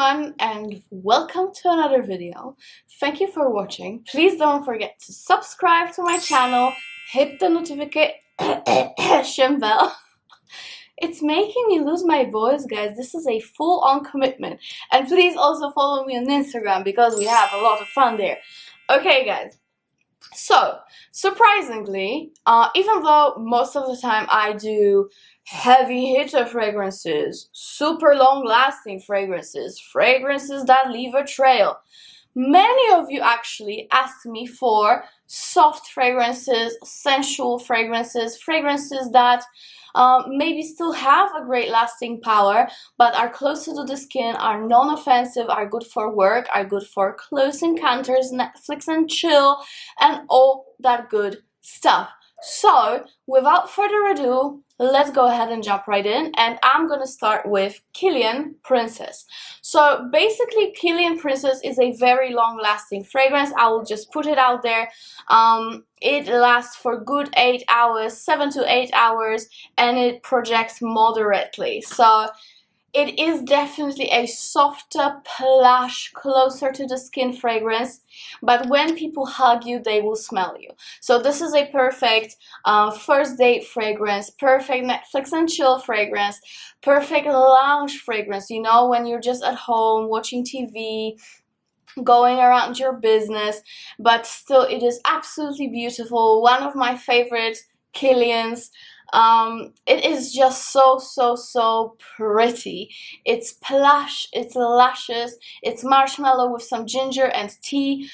everyone and welcome to another video. Thank you for watching. Please don't forget to subscribe to my channel, hit the notification bell. It's making me lose my voice, guys. This is a full-on commitment. And please also follow me on Instagram because we have a lot of fun there. Okay, guys. So, surprisingly, even though most of the time I do heavy hitter fragrances, super long-lasting fragrances, fragrances that leave a trail, many of you actually ask me for soft fragrances, sensual fragrances, fragrances that maybe still have a great lasting power, but are closer to the skin, are non-offensive, are good for work, are good for close encounters, Netflix and chill, and all that good stuff. So, without further ado, let's go ahead and jump right in, and I'm gonna start with Kilian Princess. So basically, Kilian Princess is a very long-lasting fragrance. I will just put it out there. It lasts for good 8 hours, 7 to 8 hours, and it projects moderately. So it is definitely a softer, plush, closer to the skin fragrance, but when people hug you, they will smell you. So this is a perfect first date fragrance, perfect Netflix and chill fragrance, perfect lounge fragrance, you know, when you're just at home watching TV, going around your business, but still it is absolutely beautiful. One of my favorite Kilians. It is just so pretty. It's plush, it's luscious, it's marshmallow with some ginger and tea.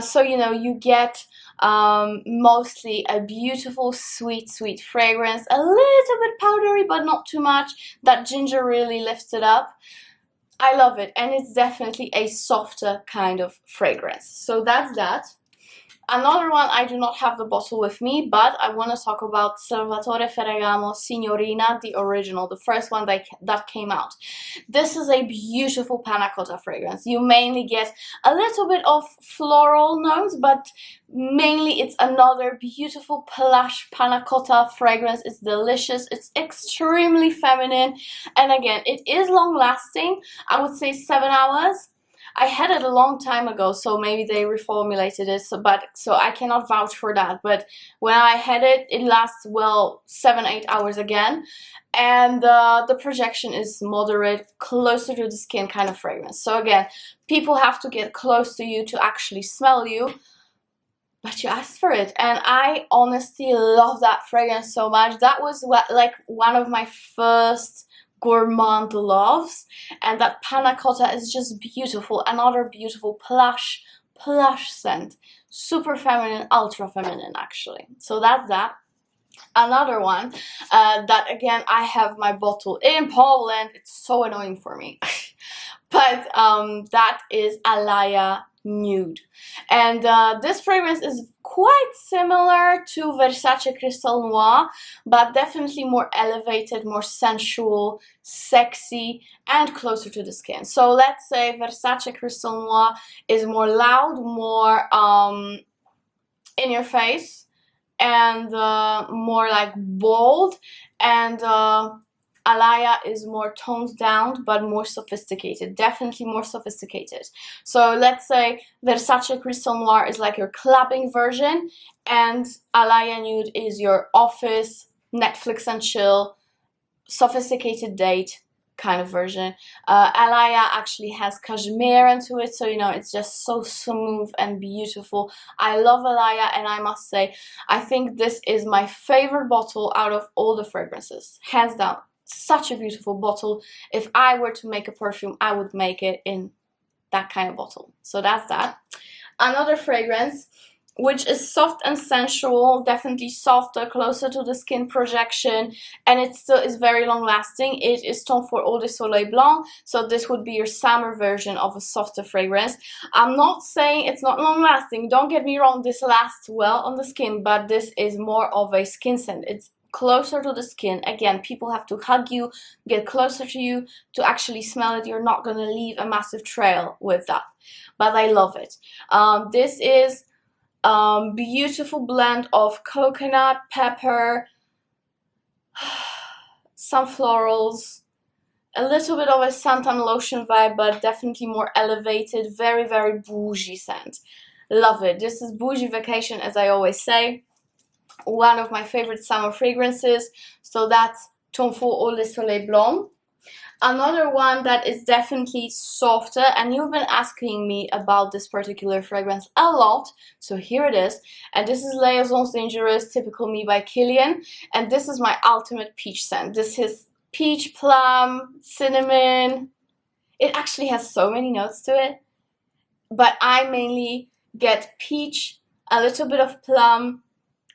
So you know, you get mostly a beautiful sweet fragrance, a little bit powdery but not too much. That ginger really lifts it up. I love it, and it's definitely a softer kind of fragrance. So that's that. Another one, I do not have the bottle with me, but I want to talk about Ferragamo Signorina, the original, the first one that came out. This is a beautiful panna cotta fragrance. You mainly get a little bit of floral notes, but mainly it's another beautiful plush panna cotta fragrance. It's delicious, it's extremely feminine, and again, it is long lasting. I would say 7 hours. I had it a long time ago, so maybe they reformulated it, so I cannot vouch for that. But when I had it, it lasts, well, 7-8 hours again. And the projection is moderate, closer to the skin kind of fragrance. So again, people have to get close to you to actually smell you, but you asked for it. And I honestly love that fragrance so much. That was like one of my first gourmand loves, and that panna cotta is just beautiful. Another beautiful plush scent, super feminine, ultra feminine actually. So that's that. Another one that again, I have my bottle in Poland. It's so annoying for me. But that is Alaia Nude, and this fragrance is quite similar to Versace Crystal Noir, but definitely more elevated, more sensual, sexy, and closer to the skin. So let's say Versace Crystal Noir is more loud, more in your face, and more like bold, and Alaia is more toned down but more sophisticated, definitely more sophisticated. So let's say Versace Crystal Noir is like your clubbing version, and Alaia Nude is your office, Netflix and chill, sophisticated date kind of version. Alaia actually has cashmere into it, so you know, it's just so smooth and beautiful. I love Alaia, and I must say, I think this is my favorite bottle out of all the fragrances, hands down. Such a beautiful bottle. If I were to make a perfume, I would make it in that kind of bottle. So that's that. Another fragrance, which is soft and sensual, definitely softer, closer to the skin projection, and it still is very long lasting. It is Tom Ford Eau de Soleil Blanc, so this would be your summer version of a softer fragrance. I'm not saying it's not long lasting, don't get me wrong, this lasts well on the skin, but this is more of a skin scent. It's closer to the skin. Again, people have to hug you, get closer to you to actually smell it. You're not gonna leave a massive trail with that, but I love it. This is beautiful blend of coconut, pepper, some florals, a little bit of a suntan lotion vibe, but definitely more elevated, very, very bougie scent. Love it. This is bougie vacation, as I always say. One of my favorite summer fragrances. So that's Tom Ford Eau de Soleil Blanc. Another one that is definitely softer, and you've been asking me about this particular fragrance a lot, so here it is. And this is Liaisons Dangereuses Typical Me by Kilian, and this is my ultimate peach scent. This is peach, plum, cinnamon. It actually has so many notes to it, but I mainly get peach, a little bit of plum,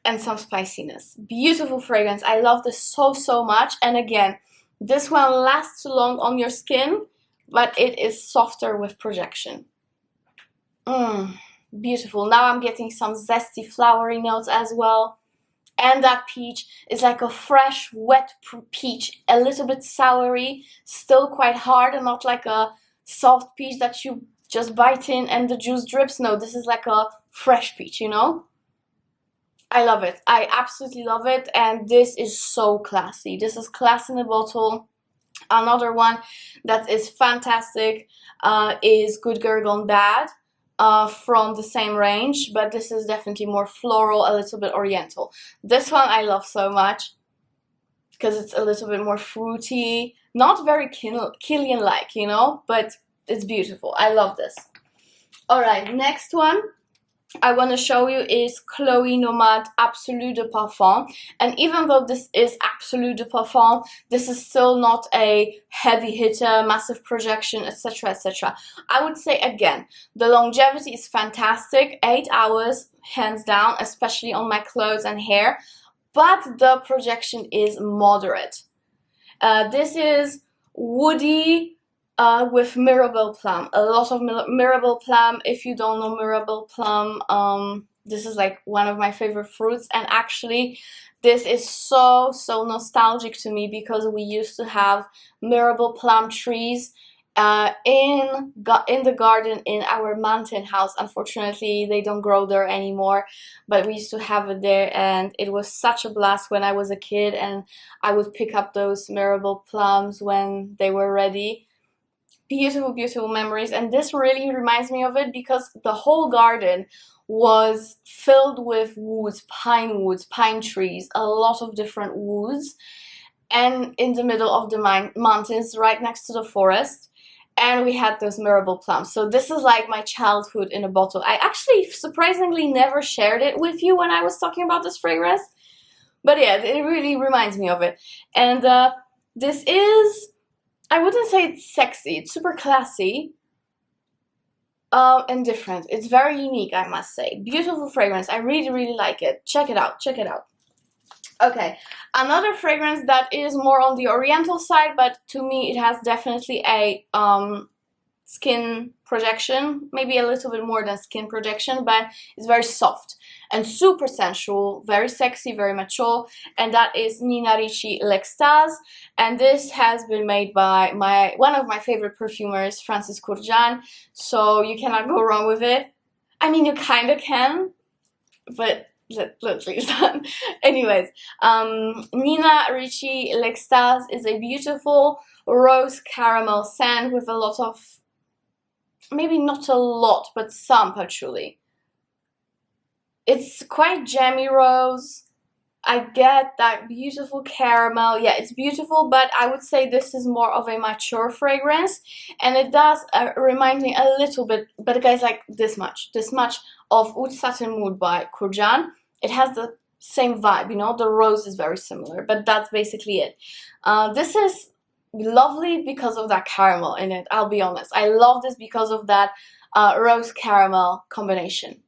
and some spiciness. Beautiful fragrance. I love this so much. And again, this one lasts long on your skin, but it is softer with projection. Beautiful. Now I'm getting some zesty flowery notes as well. And that peach is like a fresh, wet peach, a little bit soury, still quite hard, and not like a soft peach that you just bite in and the juice drips. No, this is like a fresh peach, you know? I love it. I absolutely love it. And this is so classy. This is class in a bottle. Another one that is fantastic is Good Girl Gone Bad from the same range. But this is definitely more floral, a little bit oriental. This one I love so much because it's a little bit more fruity. Not very Kilian-like, you know, but it's beautiful. I love this. Alright, next one I want to show you is Chloe Nomade Absolu de Parfum. And even though this is Absolu de Parfum, this is still not a heavy hitter, massive projection, etc, etc. I would say again, the longevity is fantastic, 8 hours, hands down, especially on my clothes and hair, but the projection is moderate. This is woody, with Mirabelle Plum, a lot of Mirabelle Plum. If you don't know Mirabelle Plum, this is like one of my favorite fruits, and actually this is so nostalgic to me because we used to have Mirabelle Plum trees in the garden in our mountain house. Unfortunately, they don't grow there anymore, but we used to have it there, and it was such a blast when I was a kid, and I would pick up those Mirabelle Plums when they were ready. Beautiful memories. And this really reminds me of it because the whole garden was filled with woods, pine trees, a lot of different woods, and in the middle of the mountains right next to the forest, and we had those Mirabelle Plums. So this is like my childhood in a bottle. I actually surprisingly never shared it with you when I was talking about this fragrance, but yeah, it really reminds me of it. And this is, I wouldn't say it's sexy, it's super classy and different. It's very unique, I must say. Beautiful fragrance. I really like it. Check it out. Okay, another fragrance that is more on the oriental side, but to me it has definitely a skin projection, maybe a little bit more than skin projection, but it's very soft and super sensual, very sexy, very mature, and that is Nina Ricci L'Extase. And this has been made by one of my favorite perfumers, Francis Kurkdjian, so you cannot go wrong with it. I mean, you kind of can, but let's leave that. Anyways, Nina Ricci L'Extase is a beautiful rose caramel scent with a lot of, maybe not a lot, but some patchouli. It's quite jammy rose. I get that beautiful caramel. Yeah, it's beautiful, but I would say this is more of a mature fragrance, and it does remind me a little bit, but guys, like this much of Oud Satin Mood by Kurkdjian. It has the same vibe, you know, the rose is very similar, but that's basically it. This is lovely because of that caramel in it, I'll be honest. I love this because of that rose caramel combination.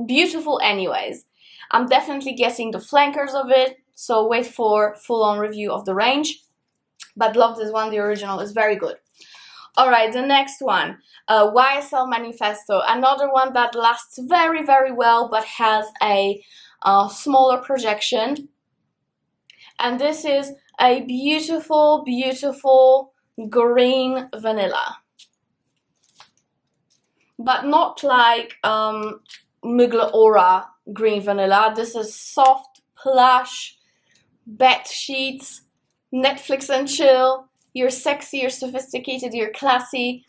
Beautiful anyways. I'm definitely getting the flankers of it, so wait for full-on review of the range. But love this one, the original is very good. Alright, the next one, YSL Manifesto. Another one that lasts very well, but has a smaller projection. And this is a beautiful green vanilla. But not like Mugler Aura green vanilla. This is soft, plush, bed sheets, Netflix and chill. you're sexy, you're sophisticated, you're classy,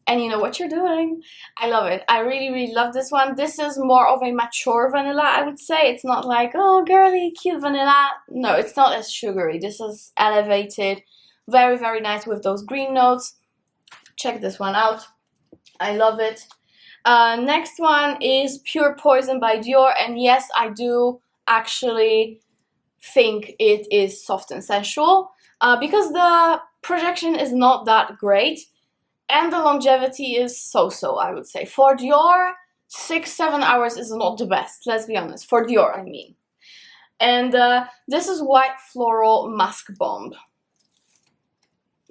and you know what you're doing. I love it. I really, really love this one. This is more of a mature vanilla, I would say. It's not like, oh, girly, cute vanilla. No, it's not as sugary. This is elevated. Very, very nice with those green notes. Check this one out. I love it. Next one is Pure Poison by Dior. And yes, I do actually think it is soft and sensual. Because the projection is not that great. And the longevity is so-so, I would say. For Dior, 6-7 hours is not the best, let's be honest. For Dior, I mean. And this is White Floral Musk Bomb.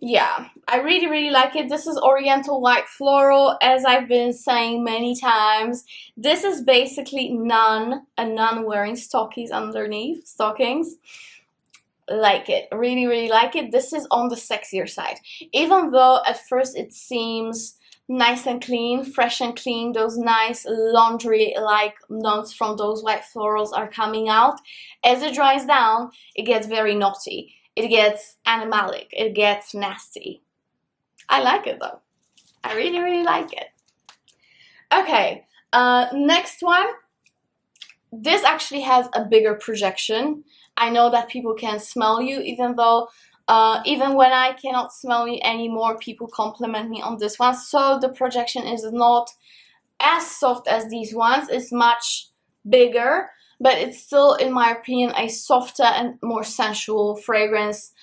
Yeah, I really, really like it. This is Oriental White Floral, as I've been saying many times. This is basically a nun wearing stockings underneath. Like it, really, really like it. This is on the sexier side, even though at first it seems nice and clean, fresh and clean. Those nice laundry like notes from those white florals are coming out. As it dries down, it gets very naughty, it gets animalic, it gets nasty. I like it though. I really, really like it. Okay, next one. This actually has a bigger projection. I know that people can smell you, even though, even when I cannot smell you anymore, people compliment me on this one. So the projection is not as soft as these ones. It's much bigger, but it's still, in my opinion, a softer and more sensual fragrance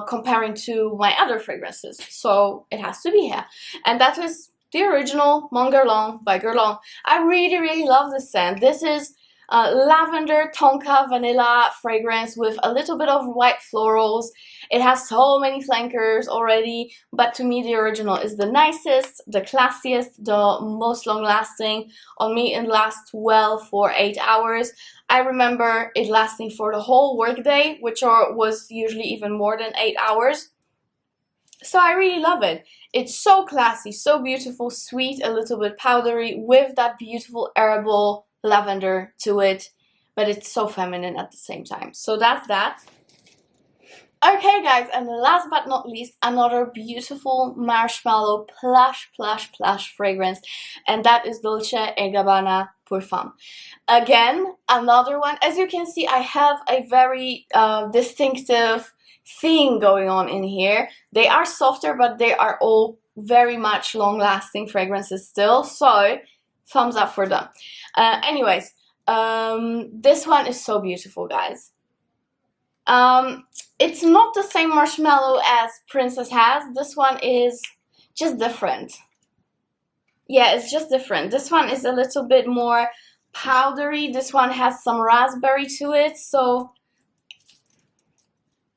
comparing to my other fragrances. So it has to be here. And that is the original Mon Guerlain by Guerlain. I really, really love this scent. This is lavender tonka vanilla fragrance with a little bit of white florals. It has so many flankers already, but to me the original is the nicest, the classiest, the most long lasting. On me it lasts well for 8 hours. I remember it lasting for the whole workday, which was usually even more than 8 hours. So I really love it. It's so classy, so beautiful, sweet, a little bit powdery, with that beautiful herbal lavender to it, but it's so feminine at the same time. So that's that. Okay guys, and last but not least, another beautiful marshmallow plush fragrance, and that is Dolce & Gabbana Perfume. Again, another one. As you can see, I have a very distinctive theme going on in here. They are softer, but they are all very much long-lasting fragrances still, so thumbs up for them. Anyways, this one is so beautiful, guys. It's not the same marshmallow as Princess has. This one is just different. Yeah, it's just different. This one is a little bit more powdery. This one has some raspberry to it, so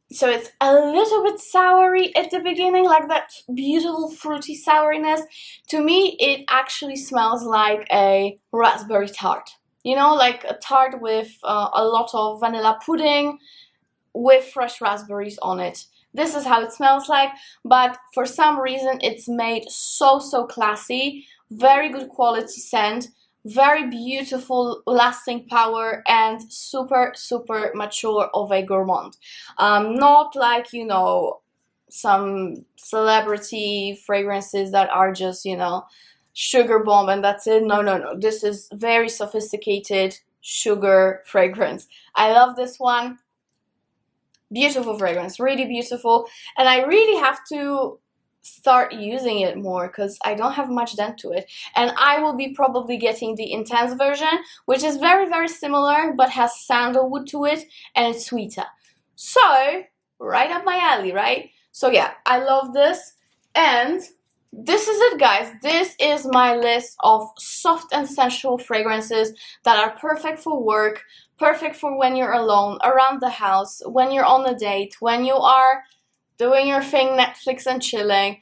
it's a little bit soury at the beginning, like that beautiful fruity souriness. To me, it actually smells like a raspberry tart. You know, like a tart with a lot of vanilla pudding with fresh raspberries on it. This is how it smells like, but for some reason it's made so classy. Very good quality scent. Very beautiful lasting power and super mature of a gourmand. Not like, you know, some celebrity fragrances that are just, you know, sugar bomb and that's it. No. This is very sophisticated sugar fragrance. I love this one. Beautiful fragrance, really beautiful. And I really have to start using it more because I don't have much done to it. And I will be probably getting the intense version, which is very similar but has sandalwood to it and it's sweeter. So right up my alley, right? So yeah, I love this. And this is it, guys. This is my list of soft and sensual fragrances that are perfect for work, perfect for when you're alone, around the house, when you're on a date, when you are doing your thing, Netflix and chilling.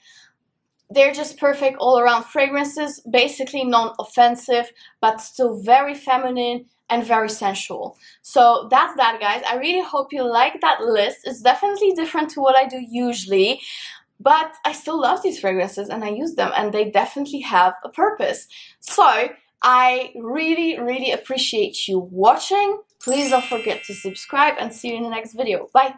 They're just perfect all around fragrances, basically non-offensive, but still very feminine and very sensual. So that's that, guys. I really hope you like that list. It's definitely different to what I do usually, but I still love these fragrances and I use them and they definitely have a purpose. So I really appreciate you watching. Please don't forget to subscribe and see you in the next video. Bye!